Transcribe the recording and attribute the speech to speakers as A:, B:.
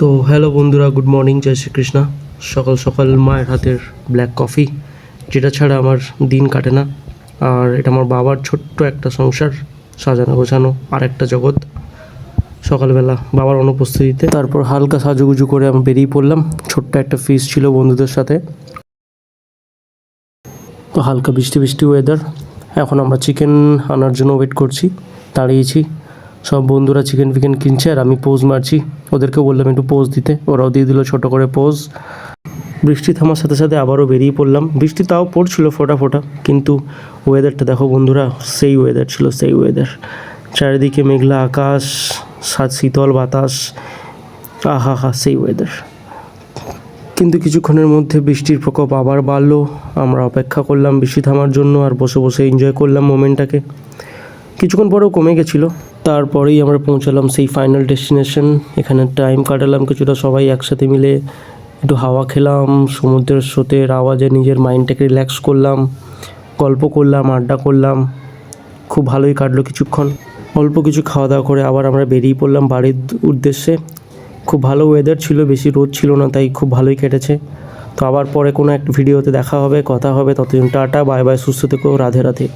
A: তো হ্যালো বন্ধুরা, good morning, জয় শ্রীকৃষ্ণ। সকাল সকাল মায়ের হাতের ব্ল্যাক কফি, যেটা ছাড়া আমার দিন কাটে না। আর এটা আমার বাবার ছোট্ট একটা সংসার, সাজানো গোছানো আর একটা জগৎ। সকালবেলা বাবার অনুপস্থিতিতে তারপর হালকা সাজুগুজু করে আমি বেরিয়ে পড়লাম। ছোট্ট একটা ফিস্ট ছিল বন্ধুদের সাথে। তো হালকা বৃষ্টি বৃষ্টি ওয়েদার। এখন আমরা চিকেন আনার জন্য ওয়েট করছি, দাঁড়িয়েছি। সব বন্ধুরা চিকেন ফিকেন কিনছে আর আমি পোজ মারছি। ওদেরকেও বললাম একটু পোজ দিতে, ওরাও দিয়ে দিল ছোটো করে পোজ। বৃষ্টি থামার সাথে সাথে আবারও বেরিয়ে পড়লাম। বৃষ্টি তাও পড়ছিল ফোঁটা ফোঁটা, কিন্তু ওয়েদারটা দেখো বন্ধুরা, সেই ওয়েদার ছিল, সেই ওয়েদার। চারিদিকে মেঘলা আকাশ, শীতল বাতাস, আহা হা, সেই ওয়েদার। কিন্তু কিছুক্ষণের মধ্যে বৃষ্টির প্রকোপ আবার বাড়লো। আমরা অপেক্ষা করলাম বৃষ্টি থামার জন্য আর বসে বসে এনজয় করলাম মোমেন্টটাকে। কিছুক্ষণ পরেও কমে গেছিলো। তারপরেই আমরা পৌঁছালাম সেই ফাইনাল ডেস্টিনেশন। এখানে টাইম কাটালাম কিছুটা সবাই একসাথে মিলে, একটু হাওয়া খেলাম, সমুদ্রের স্রোতের আওয়াজে নিজের মাইন্ডটাকে রিল্যাক্স করলাম, গল্প করলাম, আড্ডা করলাম। খুব ভালোই কাটলো কিছুক্ষণ। অল্প কিছু খাওয়া দাওয়া করে আবার আমরা বেরিয়ে পড়লাম বাড়ির উদ্দেশ্যে। খুব ভালো ওয়েদার ছিল, বেশি রোদ ছিল না, তাই খুব ভালোই কেটেছে। তো আবার পরে কোনো একটা ভিডিওতে দেখা হবে, কথা হবে। ততদিন টাটা, বাই বাই, সুস্থ থেকো, রাধে রাধে।